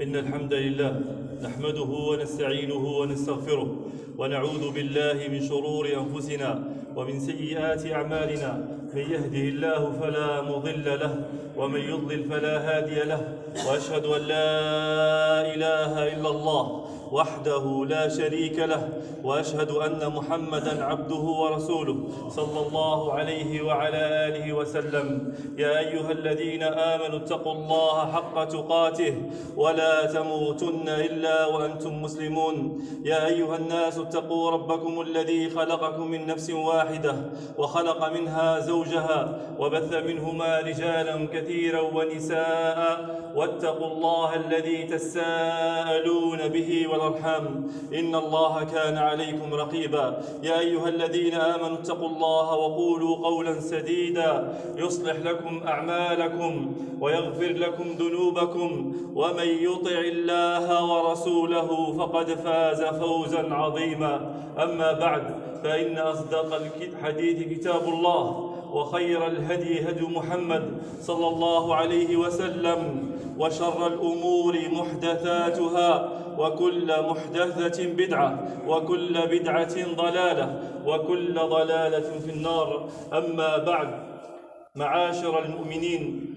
إن الحمد لله نحمده ونستعينه ونستغفره ونعوذ بالله من شرور أنفسنا ومن سيئات أعمالنا. من يهده الله فلا مضل له ومن يضلل فلا هادي له، وأشهد أن لا إله إلا الله وحده لا شريك له، وأشهد أن محمدًا عبده ورسوله صلى الله عليه وعلى آله وسلم. يا أيها الذين آمنوا اتقوا الله حق تقاته ولا تموتن إلا وأنتم مسلمون. يا أيها الناس اتقوا ربكم الذي خلقكم من نفس واحدة وخلق منها زوجها وبث منهما رجالا كثيرا ونساء، واتقوا الله الذي تساءلون به والأرحام إن الله كان عليكم رقيبا. يا أيها الذين آمنوا اتقوا الله وقولوا قولا سديدا يصلح لكم أعمالكم ويغفر لكم ذنوبكم، ومن يطع الله ورسوله فقد فاز فوزا عظيما. أما بعد، فإن أصدق الحديث كتاب الله، وخير الهدي هدي محمد صلى الله عليه وسلم، وشر الأمور محدثاتها، وكل محدثة بدعة، وكل بدعة ضلالة، وكل ضلالة في النار. أما بعد، معاشر المؤمنين،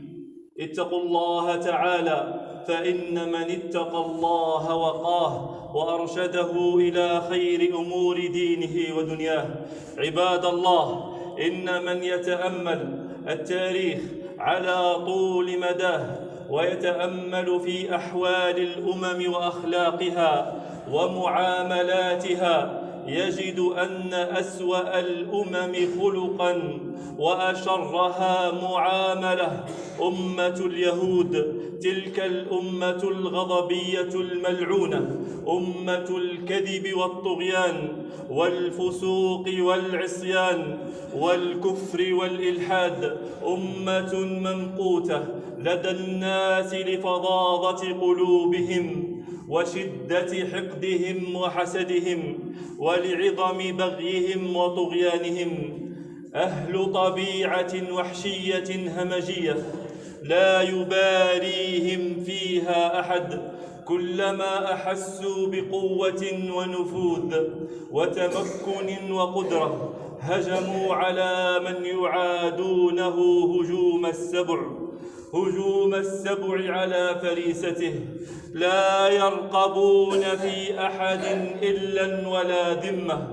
اتقوا الله تعالى، فإن من اتقى الله وقاه وأرشده إلى خير أمور دينه ودنياه. عباد الله، إن من يتأمل التاريخ على طول مداه ويتأمل في أحوال الأمم وأخلاقها ومعاملاتها يجد أن أسوأ الأمم خلقاً وأشرها معاملة أمة اليهود، تلك الأمة الغضبية الملعونة، أمة الكذب والطغيان والفسوق والعصيان والكفر والإلحاد، أمة ممقوتة لدى الناس لفظاظة قلوبهم وشدة حقدهم وحسدهم ولعظم بغيهم وطغيانهم. أهل طبيعة وحشية همجية لا يباليهم فيها أحد، كلما أحسوا بقوة ونفوذ وتمكن وقدرة هجموا على من يعادونه هجوم السبع على فريسته. لا يرقبون في أحد إلا ولا ذمة،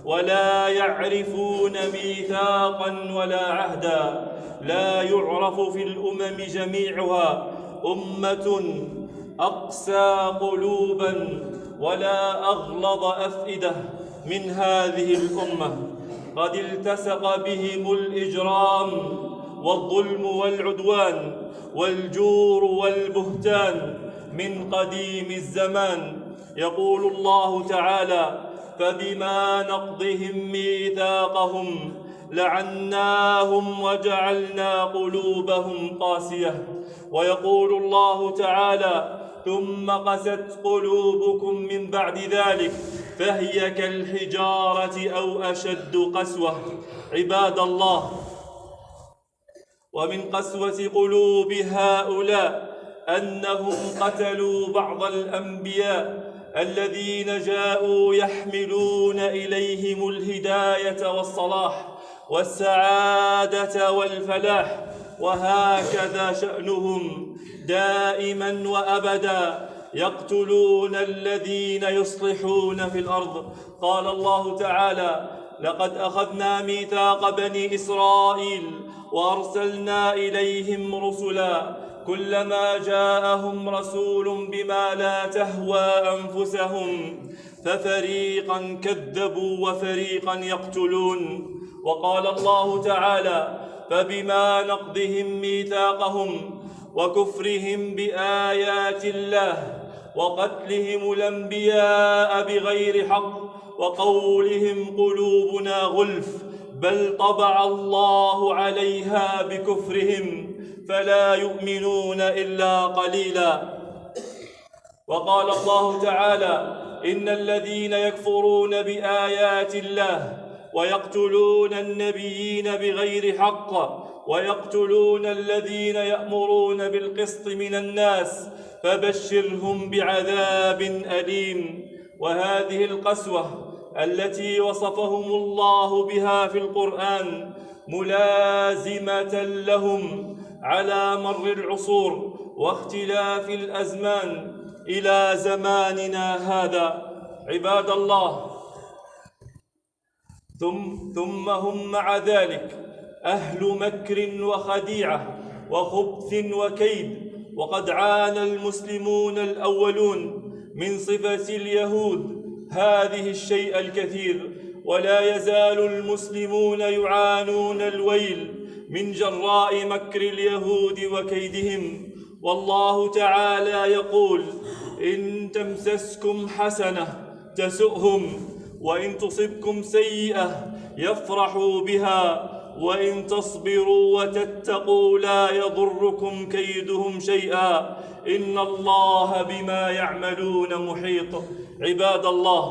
ولا يعرفون ميثاقا ولا عهدا. لا يعرف في الأمم جميعها أمة أقسى قلوبا ولا أغلظ أفئدة من هذه الأمة. قد التصق بهم الإجرام والظلم والعدوان والجور والبهتان من قديم الزمان. يقول الله تعالى: فبما نقضهم ميثاقهم لعناهم وجعلنا قلوبهم قاسية. ويقول الله تعالى: ثم قست قلوبكم من بعد ذلك فهي كالحجارة أو أشد قسوة. عباد الله، ومن قسوة قلوب هؤلاء أنهم قتلوا بعض الأنبياء الذين جاءوا يحملون إليهم الهداية والصلاح والسعادة والفلاح، وهكذا شأنهم دائما وأبدا، يقتلون الذين يصلحون في الأرض. قال الله تعالى: لقد أخذنا ميثاق بني إسرائيل وأرسلنا إليهم رسلا كلما جاءهم رسول بما لا تهوى أنفسهم ففريقا كذبوا وفريقا يقتلون. وقال الله تعالى: فبما نقضهم ميثاقهم وكفرهم بآيات الله وقتلهم الأنبياء بغير حق وقولهم قلوبنا غلف بل طبع الله عليها بكفرهم فلا يؤمنون إلا قليلا. وقال الله تعالى: إن الذين يكفرون بآيات الله ويقتلون النبيين بغير حق ويقتلون الذين يأمرون بالقسط من الناس فبشرهم بعذاب أليم. وهذه القسوة التي وصفهم الله بها في القرآن ملازمة لهم على مر العصور واختلاف الأزمان إلى زماننا هذا. عباد الله، ثم هم مع ذلك أهل مكر وخديعة وخبث وكيد. وقد عانى المسلمون الأولون من صفة اليهود هذه الشيء الكثير، ولا يزال المسلمون يعانون الويل من جراء مكر اليهود وكيدهم. والله تعالى يقول: إن تمسسكم حسنة تسؤهم، وإن تصبكم سيئة يفرحوا بها، وإن تصبروا وتتقوا لا يضركم كيدهم شيئا، إن الله بما يعملون محيط. عباد الله،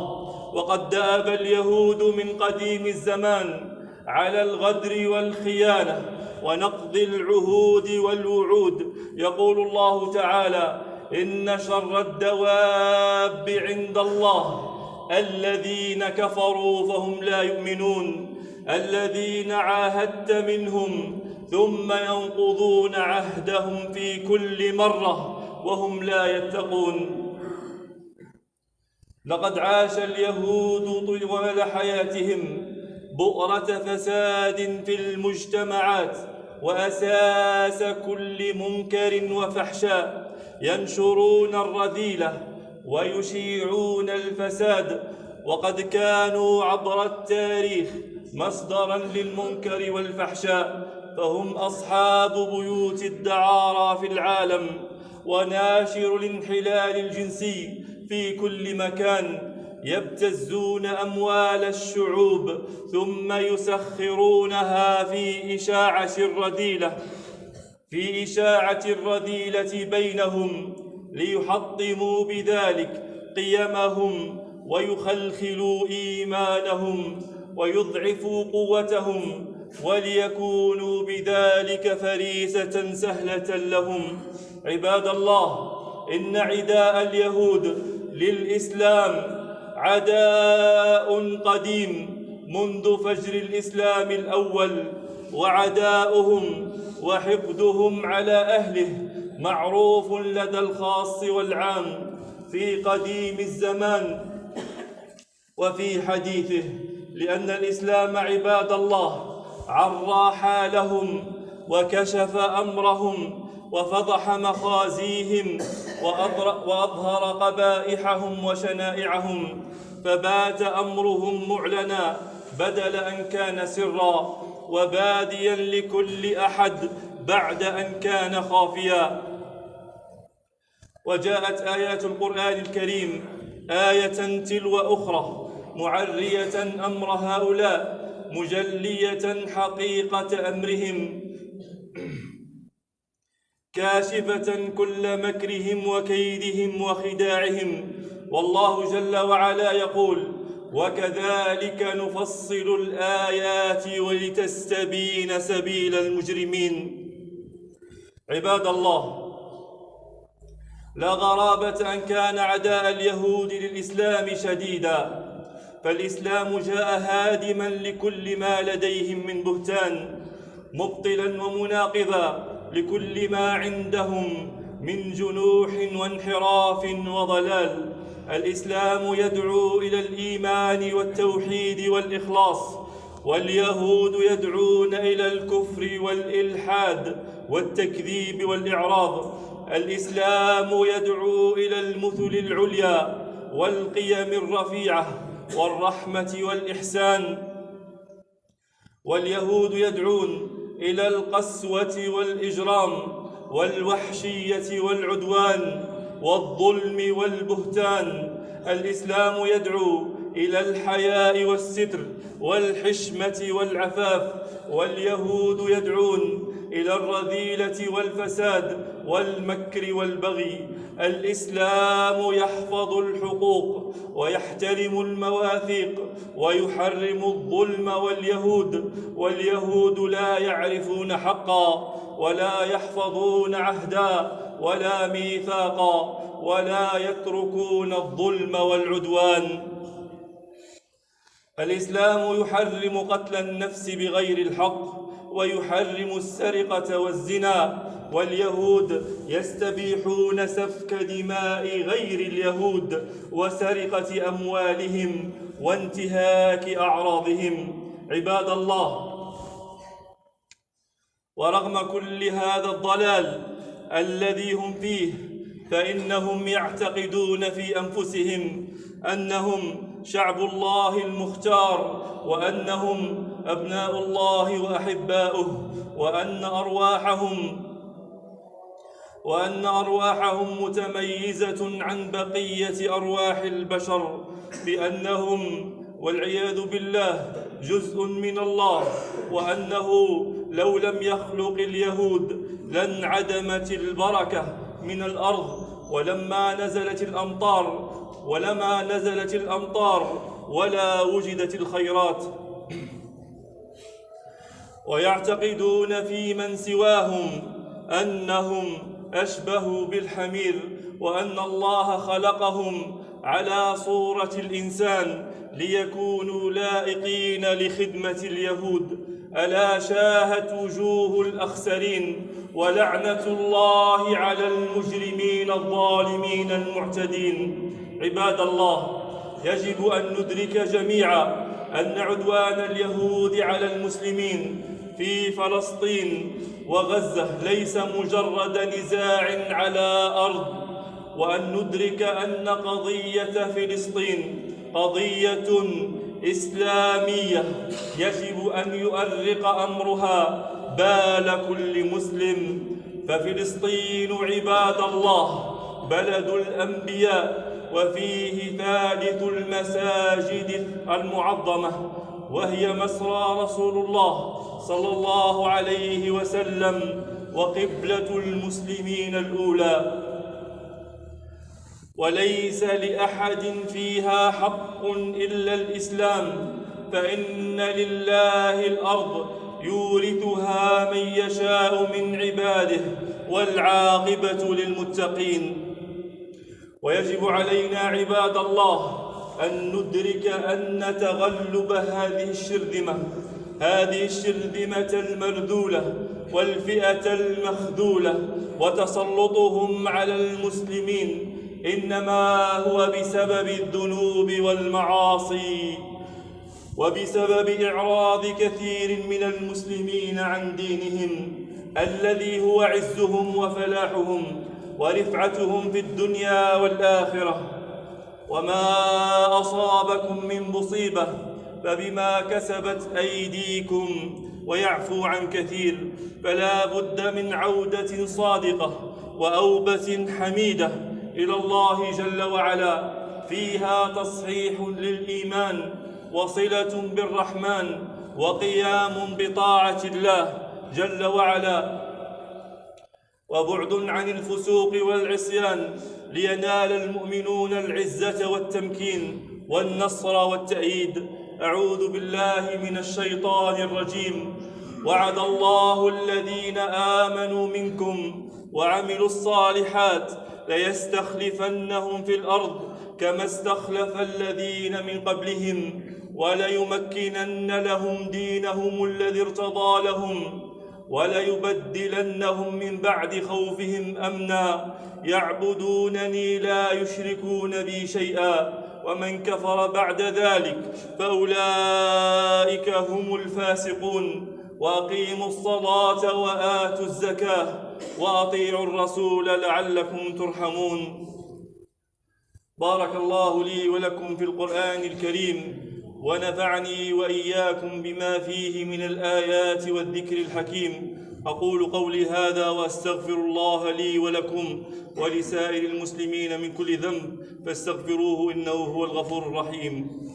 وقد دأب اليهود من قديم الزمان على الغدر والخيانة ونقض العهود والوعود. يقول الله تعالى: إن شر الدواب عند الله الذين كفروا فهم لا يؤمنون، الذين عاهدت منهم ثم ينقضون عهدهم في كل مرة وهم لا يتقون. لقد عاش اليهود طوال حياتهم بؤرة فساد في المجتمعات وأساس كل منكر وفحشاء، ينشرون الرذيلة ويشيعون الفساد، وقد كانوا عبر التاريخ مصدرا للمنكر والفحشاء، فهم أصحاب بيوت الدعارى في العالم وناشر الانحلال الجنسي في كل مكان، يبتزون أموال الشعوب ثم يسخرونها في إشاعة الرذيلة بينهم ليحطموا بذلك قيمهم ويخلخلوا إيمانهم ويضعفوا قوتهم، وليكونوا بذلك فريسة سهلة لهم. عباد الله، إن عداء اليهود للإسلام عداء قديم منذ فجر الإسلام الأول، وعداؤهم وحقدهم على أهله معروف لدى الخاص والعام في قديم الزمان وفي حديثه، لأن الإسلام عباد الله عرى حالهم وكشف أمرهم وفضح مخازيهم وأظهر قبائحهم وشنائعهم، فبات أمرهم معلنا بدل أن كان سرا، وباديا لكل أحد بعد أن كان خافيا. وجاءت آيات القرآن الكريم آية تلو أخرى معرية أمر هؤلاء، مجلية حقيقة أمرهم، كاشفة كل مكرهم وكيدهم وخداعهم. والله جل وعلا يقول: وكذلك نفصل الآيات ولتستبين سبيل المجرمين. عباد الله، لا غرابة أن كان عداء اليهود للإسلام شديدا، فالإسلام جاء هادما لكل ما لديهم من بهتان، مبطلا ومناقضا لكل ما عندهم من جنوح وانحراف وضلال. الإسلام يدعو إلى الإيمان والتوحيد والإخلاص، واليهود يدعون إلى الكفر والإلحاد والتكذيب والإعراض. الإسلام يدعو إلى المثل العليا والقيم الرفيعة والرحمة والإحسان، واليهود يدعون إلى القسوة والإجرام والوحشية والعدوان والظلم والبهتان. الإسلام يدعو إلى الحياء والستر والحشمة والعفاف، واليهود يدعون إلى الرذيلة والفساد والمكر والبغي. الإسلام يحفظ الحقوق ويحترم المواثيق ويحرم الظلم، واليهود لا يعرفون حقا ولا يحفظون عهدا ولا ميثاقا ولا يتركون الظلم والعدوان. الإسلام يحرم قتل النفس بغير الحق، ويحرم السرقة والزنا، واليهود يستبيحون سفك دماء غير اليهود وسرقة أموالهم وانتهاك أعراضهم. عباد الله، ورغم كل هذا الضلال الذي هم فيه، فإنهم يعتقدون في أنفسهم أنهم شعب الله المختار، وأنهم أبناء الله وأحباؤه، وأن أرواحهم متميزة عن بقية أرواح البشر، بأنهم والعياذ بالله جزء من الله، وأنه لو لم يخلق اليهود لانعدمت البركة من الأرض، ولما نزلت الأمطار ولا وجدت الخيرات. ويعتقدون في من سواهم أنهم أشبه بالحمير، وأن الله خلقهم على صورة الإنسان ليكونوا لائقين لخدمة اليهود. ألا شاهت وجوه الأخسرين، ولعنة الله على المجرمين الظالمين المعتدين. عباد الله، يجب أن ندرك جميعا أن عدوان اليهود على المسلمين في فلسطين وغزة ليس مجرد نزاع على أرض، وأن ندرك أن قضية فلسطين قضية إسلامية يجب أن يؤرق أمرها بال كل مسلم. ففلسطين عباد الله بلد الأنبياء، وفيه ثالث المساجد المعظمة، وهي مسرى رسول الله صلى الله عليه وسلم، وقبلة المسلمين الأولى، وليس لأحد فيها حق إلا الإسلام، فإن لله الأرض يورثها من يشاء من عباده، والعاقبة للمتقين. ويجب علينا عباد الله أن ندرك أن تغلب هذه الشرذمة المرذولة والفئة المخذولة وتسلطهم على المسلمين إنما هو بسبب الذنوب والمعاصي، وبسبب إعراض كثير من المسلمين عن دينهم الذي هو عزهم وفلاحهم ورفعتهم في الدنيا والآخرة. وما أصابكم من مصيبة فبما كسبت أيديكم ويعفو عن كثير، فلا بد من عودة صادقة وأوبة حميدة إلى الله جل وعلا، فيها تصحيح للإيمان وصلة بالرحمن وقيام بطاعة الله جل وعلا، وبعد عن الفسوق والعصيان، لينال المؤمنون العزة والتمكين والنصر والتأييد. أعوذ بالله من الشيطان الرجيم. وعد الله الذين آمنوا منكم وعملوا الصالحات ليستخلفنهم في الأرض كما استخلف الذين من قبلهم، وليمكنن لهم دينهم الذي ارتضى لهم، وليبدلنهم من بعد خوفهم أمنا يعبدونني لا يشركون بي شيئا، ومن كفر بعد ذلك فأولئك هم الفاسقون. وأقيموا الصلاة وآتوا الزكاة وأطيعوا الرسول لعلكم ترحمون. بارك الله لي ولكم في القرآن الكريم، ونفعني وإياكم بما فيه من الآيات والذكر الحكيم. أقول قولي هذا وأستغفر الله لي ولكم ولسائر المسلمين من كل ذنب، فاستغفروه إنه هو الغفور الرحيم.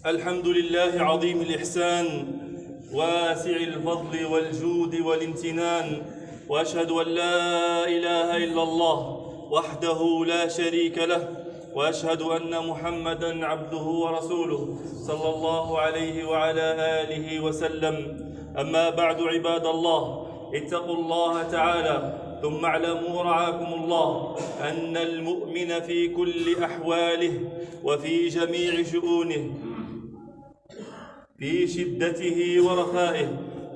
الحمد لله عظيم الإحسان واسع الفضل والجود والامتنان، وأشهد أن لا إله إلا الله وحده لا شريك له، وأشهد أن محمدًا عبده ورسوله صلى الله عليه وعلى آله وسلم. أما بعد، عباد الله، اتقوا الله تعالى، ثم اعلموا رعاكم الله أن المؤمن في كل أحواله وفي جميع شؤونه، في شدته ورخائه،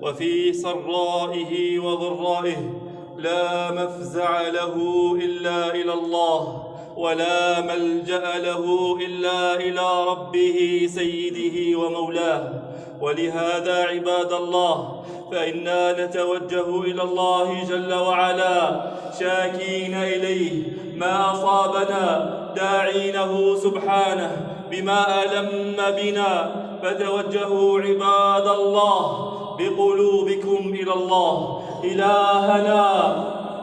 وفي سرائه وضرائه، لا مفزع له إلا إلى الله، ولا ملجأ له إلا إلى ربه سيده ومولاه. ولهذا عباد الله، فإنا نتوجه إلى الله جل وعلا شاكين إليه ما أصابنا، داعينه سبحانه بما ألم بنا. فتوجهوا عباد الله بقلوبكم إلى الله.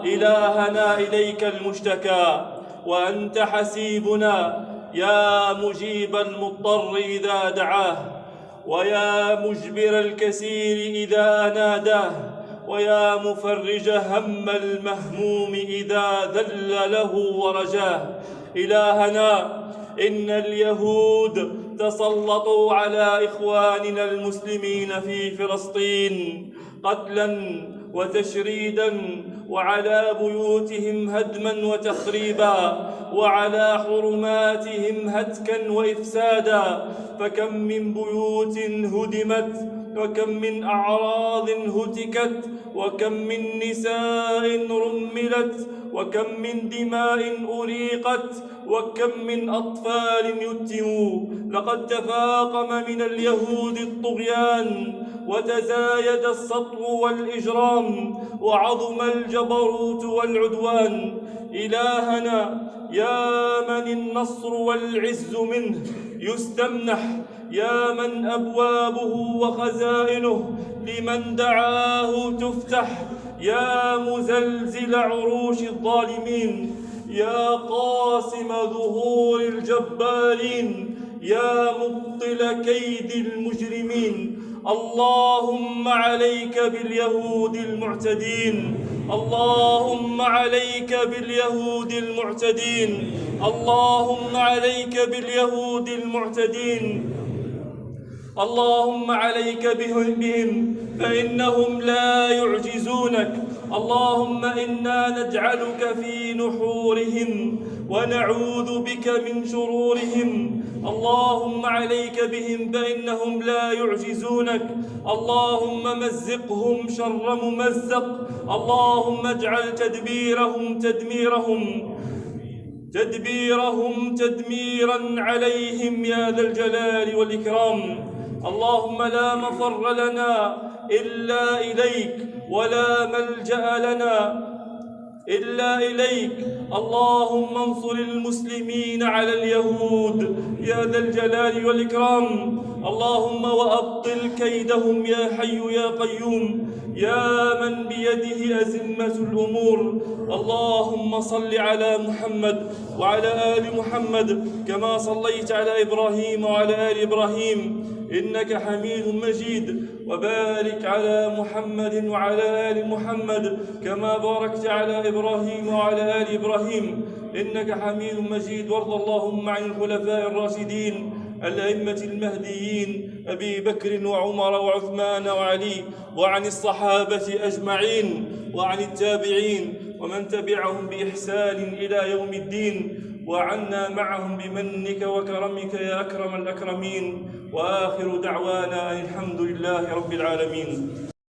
إلهنا إليك المشتكى، وأنت حسيبنا، يا مجيب المضطر إذا دعاه، ويا مجبر الكسير إذا ناداه، ويا مفرج هم المهموم إذا ذل له ورجاه. إلهنا، إن اليهود تسلطوا على إخواننا المسلمين في فلسطين قتلا وتشريدا، وعلى بيوتهم هدما وتخريبا، وعلى حرماتهم هتكا وإفسادا. فكم من بيوت هدمت، وكم من أعراض هتكت، وكم من نساء رملت، وكم من دماء أريقت، وكم من أطفال يتموا. لقد تفاقم من اليهود الطغيان، وتزايد السطو والإجرام، وعظم الجبروت والعدوان. إلهنا، يا من النصر والعز منه يستمنح، يا من أبوابه وخزائنه لمن دعاه تفتح، يا مزلزل عروش الظالمين، يا قاسم ظهور الجبارين، يا مبطل كيد المجرمين. اللهم عليك باليهود المعتدين، اللهم عليك باليهود المعتدين، اللهم عليك باليهود المعتدين، اللهم عليك بهم فإنهم لا يعجزونك. اللهم إنا نجعلك في نحورهم ونعوذ بك من شرورهم. اللهم عليك بهم فإنهم لا يعجزونك. اللهم مزقهم شر ممزق. اللهم اجعل تدبيرهم تدميرا عليهم يا ذا الجلال والإكرام. اللهم لا مفر لنا إلا إليك، ولا ملجأ لنا إلا إليك. اللهم انصر المسلمين على اليهود يا ذا الجلال والإكرام. اللهم وأبطل كيدهم يا حي يا قيوم، يا من بيده أزمة الأمور. اللهم صل على محمد وعلى آل محمد كما صليت على إبراهيم وعلى آل إبراهيم إنك حميد مجيد، وبارك على محمد وعلى آل محمد كما باركت على إبراهيم وعلى آل إبراهيم إنك حميد مجيد. وارض اللهم عن الخلفاء الراشدين الأئمة المهديين أبي بكر وعمر وعثمان وعلي، وعن الصحابة أجمعين، وعن التابعين ومن تبعهم بإحسان إلى يوم الدين، وعنا معهم بمنك وكرمك يا أكرم الأكرمين. وآخر دعوانا أن الحمد لله رب العالمين.